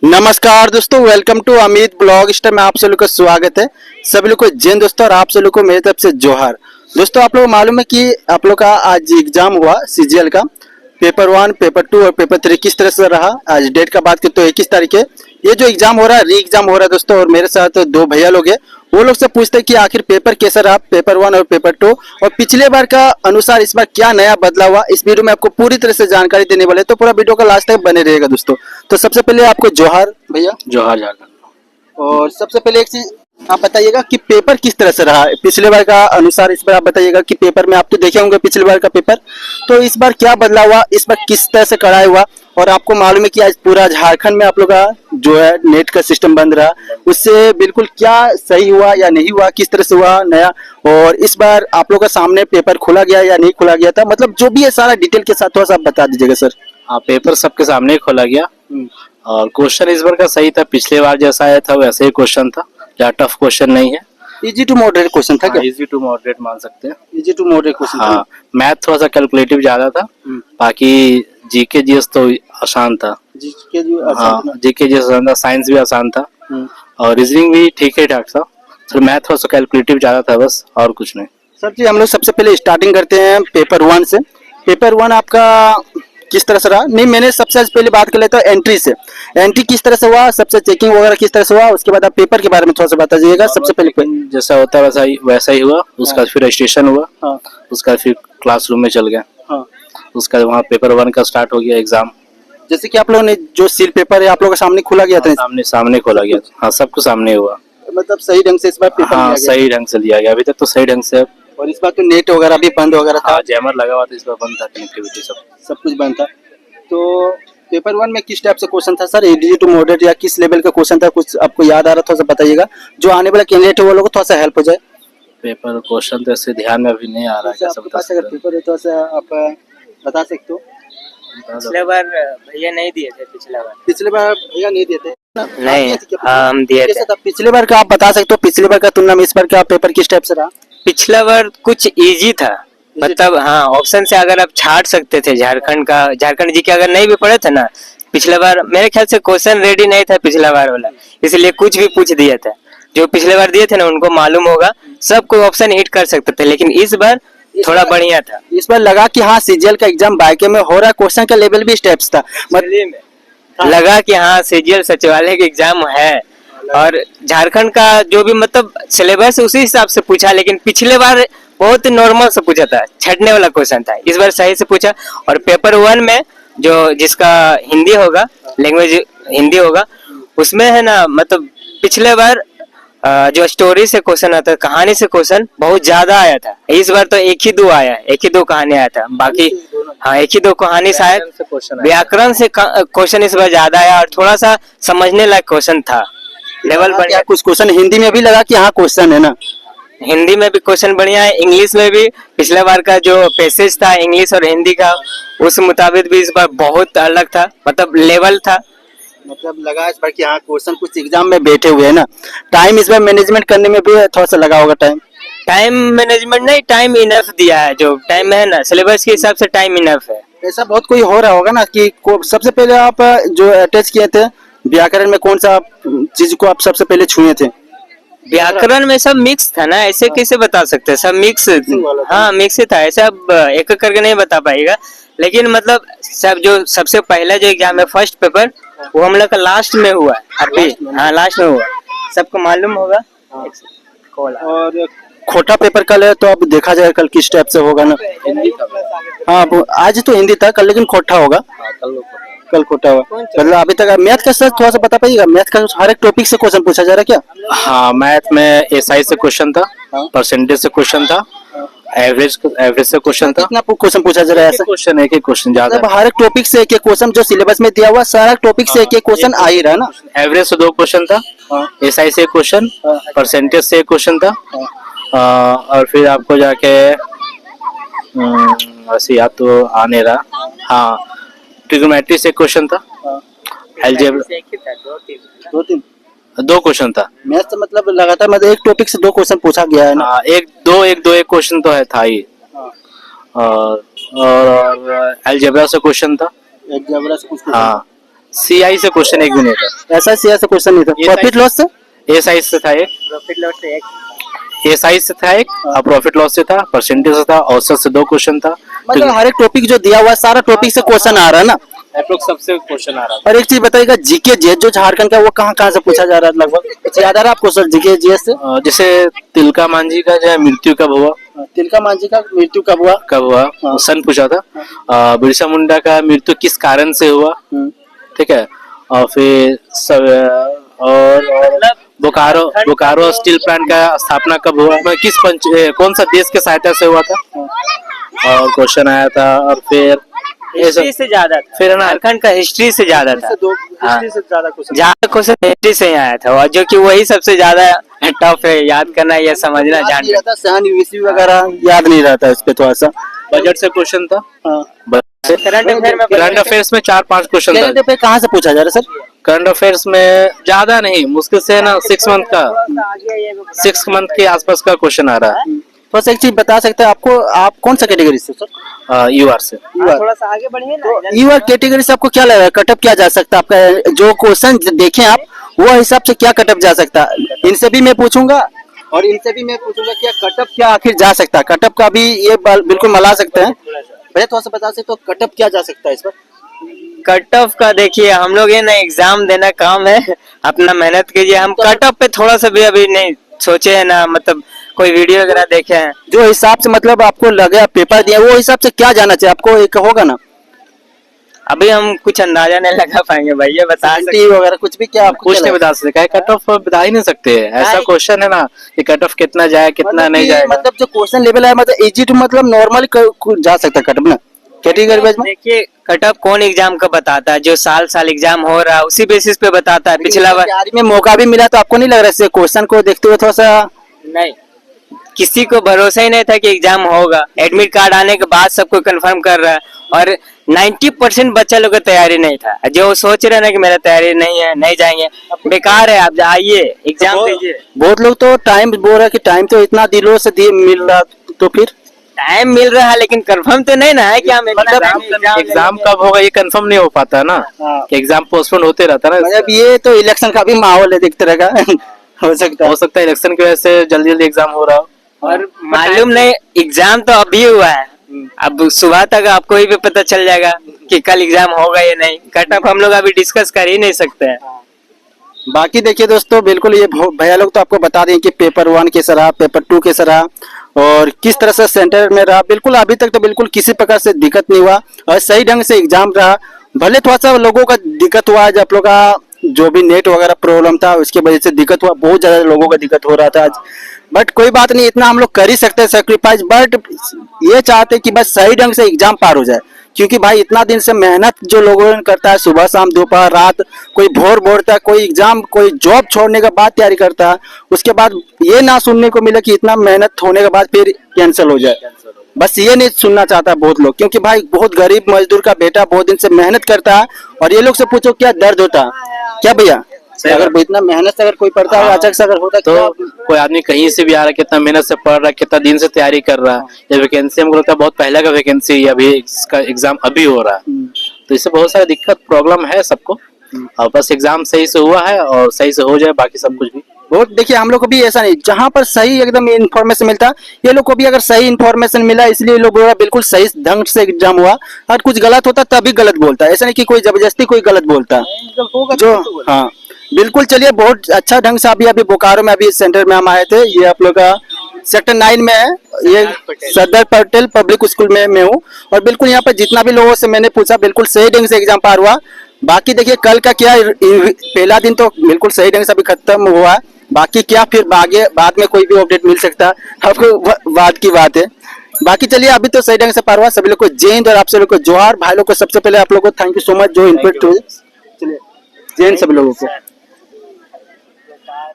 नमस्कार दोस्तों, welcome to Amit blog star में आप सभी लोग का स्वागत है। सभी लोग को जय हिंद दोस्तों, और आप सभी लोग को मेरी तरफ से जोहार। दोस्तों, आप लोग को मालूम है कि आप लोग का आज एग्जाम हुआ सीजीएल का, पेपर 1, पेपर 2 और पेपर 3 किस तरह से रहा। आज डेट का बात करें तो 21 तारीख है। ये जो एग्जाम हो रहा है री एग्जाम हो रहा है दोस्तों, और मेरे साथ दो भैया लोग हैं। वो लोग से पूछते हैं कि आखिर पेपर कैसा रहा, पेपर 1 और पेपर 2, और पिछले बार का अनुसार इस बार क्या नया बदला हुआ। इस वीडियो में आपको पूरी तरह से जानकारी देने वाले हैं, तो पूरा वीडियो का लास्ट तक बने रहेगा दोस्तों। तो सबसे पहले आपको जोहार भैया। जोहार झारखंड। और सबसे पहले एक चीज आप बताइएगा कि पेपर किस तरह से रहा है पिछले बार का अनुसार। इस बार आप बताइएगा कि पेपर में आप तो देखे होंगे पिछले बार का पेपर, तो इस बार क्या बदला हुआ, इस बार किस तरह से कढ़ाई हुआ। और आपको मालूम है कि आज पूरा झारखंड में आप लोग का जो है नेट का सिस्टम बंद रहा, उससे बिल्कुल क्या सही हुआ या नहीं हुआ, किस तरह से हुआ नया। और इस बार आप लोग का सामने पेपर खुला गया या नहीं खुला गया था, मतलब जो भी है सारा डिटेल के साथ थोड़ा सा आप बता दीजिएगा सर। हाँ, पेपर सबके सामने ही खोला गया और क्वेश्चन इस बार का सही था। पिछले बार जैसा आया था वैसे ही क्वेश्चन था, ज्यादा टफ क्वेश्चन नहीं है। इजी टू मॉडरेट क्वेश्चन था क्या? इजी टू मॉडरेट मान सकते हैं। इजी टू मॉडरेट क्वेश्चन हाँ, मैथ थोड़ा सा कैलकुलेटिव ज्यादा था, बाकी जीके जीएस तो आसान था। हाँ, जीके जीएस आसान था, साइंस भी आसान था और रीजनिंग भी ठीक ही ठाक था। सर मैथ थोड़ा सा कैलकुलेटिव ज्यादा था बस, और कुछ नहीं। सर जी, हम लोग सबसे पहले स्टार्टिंग करते हैं पेपर 1 से। पेपर 1 आपका किस तरह से रहा? नहीं, मैंने सबसे पहले बात कर लेता हूँ एंट्री से। एंट्री किस तरह से हुआ, सबसे चेकिंग वगैरह किस तरह से हुआ, उसके बाद आप पेपर के बारे में थोड़ा सा बता दीजिएगा। सबसे पहले जैसा होता है वैसा ही हुआ। उसका फिर रजिस्ट्रेशन हुआ। हाँ। उसका फिर क्लासरूम में चल गया। हाँ। उसका वहाँ पेपर 1 का स्टार्ट हो गया एग्जाम। जैसे कि आप लोगों ने जो सील पेपर है आप लोगों के सामने खुला गया था। सामने खोला गया। हाँ, सबको सामने हुआ। मतलब सही ढंग से इस बार पेपर हाँ, सही ढंग से लिया गया। अभी तक तो सही ढंग से। और इस बार तो नेट वगैरह भी बंद वगैरह था। हाँ, जैमर लगा हुआ था, इस बार बंद था, कनेक्टिविटी सब कुछ बंद था। तो पेपर 1 में किस टाइप से क्वेश्चन था सर? इजी टू मॉडरेट या किस लेवल का क्वेश्चन था, कुछ आपको याद आ रहा थोड़ा सा बताइएगा, जो आने वाला कैंडिडेट है वो लोग को थोड़ा सा हेल्प हो जाए। पेपर क्वेश्चन तो ऐसे ध्यान में अभी नहीं आ रहा है। कैसे बता सकते हैं? पेपर है तो ऐसा आप बता सकते हो। पिछले बार भैया नहीं दिए थे। पिछले बार भैया नहीं दिए थे नहीं, हाँ हम दिए थे। पिछले बार का आप बता सकते हो, पिछले बार का तुलना में इस बार का पेपर किस टाइप से रहा? पिछला बार कुछ इजी था, मतलब हाँ ऑप्शन से अगर आप छाट सकते थे। झारखंड जी के अगर नहीं भी पढ़े थे ना पिछले बार, मेरे ख्याल से क्वेश्चन रेडी नहीं था पिछला बार वाला, इसलिए कुछ भी पूछ दिया था। जो पिछले बार दिए थे ना उनको मालूम होगा, सब कोई ऑप्शन हिट कर सकते थे, लेकिन इस बार थोड़ा बढ़िया था। इस बार लगा कि हाँ सीजीएल का एग्जाम बायके में हो रहा है, क्वेश्चन का लेवल भी स्टेप्स था, लगा कि हाँ सीजीएल सचिवालय का एग्जाम है। और झारखंड का जो भी मतलब सिलेबस उसी हिसाब से पूछा, लेकिन पिछले बार बहुत नॉर्मल से पूछा था, छटने वाला क्वेश्चन था। इस बार सही से पूछा। और पेपर 1 में जो जिसका हिंदी होगा, लैंग्वेज हिंदी होगा, उसमें है ना मतलब पिछले बार जो स्टोरी से क्वेश्चन आता है, कहानी से क्वेश्चन बहुत ज्यादा आया था। इस बार तो एक ही दो आया, एक ही दो कहानी आया था, बाकी हाँ एक ही दो कहानी शायद। व्याकरण से क्वेश्चन इस बार ज्यादा आया और थोड़ा सा समझने लायक क्वेश्चन था। लेवल बढ़िया। कुछ क्वेश्चन हिंदी में भी लगा कि हाँ क्वेश्चन है ना, हिंदी में भी क्वेश्चन बढ़िया है, इंग्लिश में भी पिछले बार का जो पैसेज था इंग्लिश और हिंदी का, उस मुताबिक भी इस बार बहुत अलग था, मतलब लेवल था। मतलब लगा इस बार कि हाँ क्वेश्चन कुछ एग्जाम में बैठे हुए है ना। टाइम इस बार मैनेजमेंट करने में भी थोड़ा सा लगा होगा। टाइम मैनेजमेंट नहीं, टाइम इनफ दिया है। जो टाइम है ना सिलेबस के हिसाब से टाइम इनफ है। ऐसा बहुत कोई हो रहा होगा ना कि सबसे पहले आप जो अटैच किए थे व्याकरण में, कौन सा चीज को आप सबसे पहले छुए थे? व्याकरण में सब मिक्स था ना, ऐसे कैसे बता सकते हैं? सब मिक्स, हाँ मिक्स ही था, ऐसे अब एक एक करके नहीं बता पाएगा। लेकिन मतलब सब जो सबसे पहला जो एग्जाम है फर्स्ट पेपर, वो हम लोग का लास्ट में हुआ अभी। हाँ लास्ट में हुआ, सबको मालूम होगा। और खोटा पेपर कल है, तो अब देखा जाए कल किस टाइप से होगा ना। हाँ आज तो हिंदी था कल, लेकिन खोटा होगा। कल खोटा हुआ। मतलब अभी तक मैथ का सर थोड़ा सा बता पाइएगा, मैथ का हर एक टॉपिक से क्वेश्चन पूछा जा रहा है क्या? हाँ, मैथ में एसआई से क्वेश्चन था, परसेंटेज से क्वेश्चन था, एवरेज से क्वेश्चन था। कितना क्वेश्चन पूछा जा रहा है? क्वेश्चन एक क्वेश्चन ज्यादा। हर एक टॉपिक से एक एक क्वेश्चन जो सिलेबस में दिया हुआ, सारा टॉपिक से एक एक क्वेश्चन आ ही रहा है ना। एवरेज से 2 क्वेश्चन था, एसआई से 1 क्वेश्चन, परसेंटेज से 1 क्वेश्चन था, और फिर आपको जाके वैसे याद तो आने रहा। हाँ, ट्रिग्नोमेट्री से 1 क्वेश्चन था, अलजेब्रा 2 क्वेश्चन था। मैथ से मतलब लगातार मतलब एक टॉपिक से 2 क्वेश्चन पूछा गया है ना। एक क्वेश्चन तो है था ही। और अलजेब्रा से क्वेश्चन था। अलजेब्रा से कुछ हाँ, CI से क्वेश्चन एक भी नहीं था। ऐसा सी से क्वेश्चन नहीं था। ये प्रॉफिट लॉस से SI से था एक, प्रॉफिट लॉस से एक SI से था एक, और प्रॉफिट लॉस से था, परसेंटेज से था, औसत से 2 क्वेश्चन था। मतलब हर एक टॉपिक जो दिया हुआ है सारा टॉपिक से क्वेश्चन आ रहा है ना। अप्रोक्स सबसे क्वेश्चन आ रहा और एक चीज बताइएगा, जीके जीएस जो झारखंड का वो कहाँ कहाँ से पूछा जा रहा है लगभग, कुछ याद आ रहा है आपको सर जीके जीएस से? था। जैसे तिलका मांझी का जो है मृत्यु कब हुआ, तिलका मांझी का मृत्यु कब हुआ? वो सन पूछा था। बिरसा मुंडा का मृत्यु किस कारण से हुआ, ठीक है। और फिर और बोकारो स्टील प्लांट का स्थापना कब हुआ, कौन सा देश के सहायता से हुआ था, और क्वेश्चन आया था। और फिर हिस्ट्री से ज्यादा था, फिर है ना, झारखंड का हिस्ट्री से ज्यादा था। हिस्ट्री से ज्यादा क्वेश्चन। ज्यादा क्वेश्चन हिस्ट्री से ही आया था, और जो कि वही सबसे ज्यादा टफ है याद करना या समझना जानना। सहन यूसी वगैरह याद नहीं रहता इस पे थोड़ा सा। बजट से क्वेश्चन था। करंट अफेयर्स में 4-5 क्वेश्चन था। करंट अफेयर कहाँ से पूछा जा रहा है सर? करंट अफेयर्स में ज्यादा नहीं, मुश्किल से ना 6 मंथ के आसपास का क्वेश्चन आ रहा है। तो एक चीज बता सकते हैं आपको, आप कौन सा कैटेगरी से सर? UR से। थोड़ा सा आगे बढ़िए ना। यूआर कैटेगरी से आपको क्या लग रहा है कटअप क्या जा सकता है आपका, जो क्वेश्चन देखें आप वो हिसाब से क्या कटअप जा सकता है? इनसे भी मैं पूछूंगा और इनसे भी मैं पूछूंगा क्या कटअप क्या आखिर जा सकता है। कटअप का भी ये बिल्कुल मला सकते हैं भैया, थोड़ा सा बता सकते तो कटअप क्या जा सकता है इस पर? कट ऑफ का देखिए, हम लोग ये ना एग्जाम देना काम है, अपना मेहनत कीजिए। हम कट ऑफ पे थोड़ा सा भी अभी नहीं सोचे है ना, मतलब कोई वीडियो वगैरह देखे हैं। जो हिसाब से मतलब आपको लगे पेपर दिया वो हिसाब से क्या जाना चाहिए आपको, एक होगा ना? अभी हम कुछ अंदाजा नहीं लगा पाएंगे भैया, बता सकते 70 वगैरह कुछ भी क्या आपको कुछ क्या नहीं लगा? बता सकते, कट ऑफ बता ही नहीं सकते। ऐसा नहीं। क्वेश्चन है ना कि कट ऑफ कितना जाए कितना मतलब नहीं कि जाएगा। मतलब जो क्वेश्चन लेवल है मतलब इजी टू मतलब नॉर्मल जा सकता है कटअप ना कैटेगरी वाइज में। देखिए कट ऑफ कौन एग्जाम का बताता है, जो साल साल एग्जाम हो रहा है उसी बेसिस पे बताता है। पिछला बार तैयारी में मौका भी मिला तो आपको नहीं लग रहा है क्वेश्चन को देखते हुए थोड़ा सा? नहीं, किसी को भरोसा ही नहीं था कि एग्जाम होगा। एडमिट कार्ड आने के बाद सब कोई कंफर्म कर रहा है, और 90% बच्चा लोग का तैयारी नहीं था। जो सोच रहे ना कि मेरा तैयारी नहीं है, नहीं जाएंगे, बेकार है। आप आइए एग्जाम दीजिए। बहुत लोग तो टाइम बोल रहा है कि टाइम तो इतना दिनों से मिल रहा, तो फिर टाइम मिल रहा है लेकिन कंफर्म तो नहीं ना है कि हम एग्जाम कब होगा ये कंफर्म नहीं हो पाता ना, एग्जाम पोस्टपोन होते रहता ना। मतलब ये तो इलेक्शन का भी माहौल है एक तरह का हो सकता है इलेक्शन की वजह से जल्दी जल्दी एग्जाम हो रहा हो। और मालूम नहीं, एग्जाम तो अभी हुआ है, अब सुबह तक आपको ही भी पता चल जाएगा कि कल एग्जाम होगा या नहीं। कट ऑफ हम लोग अभी डिस्कस कर ही नहीं सकते हैं। बाकी देखिए दोस्तों, बिल्कुल ये भैया लोग तो आपको बता दें कि पेपर 1 कैसा रहा, पेपर 2 कैसा रहा और किस तरह से सेंटर में रहा। बिल्कुल अभी तक तो बिल्कुल किसी प्रकार से दिक्कत नहीं हुआ और सही ढंग से एग्जाम रहा। भले थोड़ा सा लोगों का दिक्कत हुआ, जब लोग का जो भी नेट वगैरह प्रॉब्लम था उसकी वजह से दिक्कत हुआ, बहुत ज्यादा लोगों का दिक्कत हो रहा था आज। बट कोई बात नहीं, इतना हम लोग कर ही सकते हैं सेक्रीफाइस। बट ये चाहते कि बस सही ढंग से एग्जाम पार हो जाए, क्योंकि भाई इतना दिन से मेहनत जो लोगों ने करता है, सुबह शाम दोपहर रात, कोई भोर भोरता, कोई एग्जाम कोई जॉब छोड़ने के बाद तैयारी करता है, उसके बाद ये ना सुनने को मिले कि इतना मेहनत होने के बाद फिर कैंसिल हो जाए। बस ये नहीं सुनना चाहता बहुत लोग, क्योंकि भाई बहुत गरीब मजदूर का बेटा बहुत दिन से मेहनत करता है और ये लोग से पूछो क्या दर्द होता है क्या भैया? अगर इतना मेहनत से अगर कोई पढ़ता है, अचानक से अगर होता तो क्या? कोई आदमी कहीं से भी आ रहा है, कितना मेहनत से पढ़ रहा है, कितना दिन से तैयारी कर रहा है। ये वैकेंसी हमको लगता है बहुत पहले का वैकेंसी, अभी इसका एग्जाम अभी हो रहा है, तो इससे बहुत सारा दिक्कत प्रॉब्लम है सबको। और बस एग्जाम सही से हुआ है और सही से हो जाए, बाकी सब कुछ भी बहुत। देखिए हम लोग को भी ऐसा नहीं, जहाँ पर सही एकदम इन्फॉर्मेशन मिलता, ये लोग को भी अगर सही इन्फॉर्मेशन मिला इसलिए लोग बोल रहा बिल्कुल सही ढंग से एग्जाम हुआ। और कुछ गलत होता तभी गलत बोलता है, ऐसा नहीं कि कोई जबरदस्ती कोई गलत बोलता जो। हाँ बिल्कुल, चलिए बहुत अच्छा ढंग से अभी बोकारो में अभी सेंटर में हम आए थे। ये आप लोग का सेक्टर 9 में है, ये सरदार पटेल पब्लिक स्कूल में मैं हूँ। और बिल्कुल यहाँ पर जितना भी लोगों से मैंने पूछा बिल्कुल सही ढंग से एग्जाम पार हुआ। बाकी देखिए कल का क्या, पहला दिन तो बिल्कुल सही ढंग से अभी खत्म हुआ, बाकी क्या फिर बाद में कोई भी अपडेट मिल सकता है आपको, बाद की बात है। बाकी चलिए अभी तो सही ढंग से पार हुआ। सभी लोग को जय हिंद और आप सभी लोग को जोहार। भाई लोग को सबसे पहले आप लोग को थैंक यू सो मच जो इनपुट हुए। चलिए जय हिंद सभी लोगों को।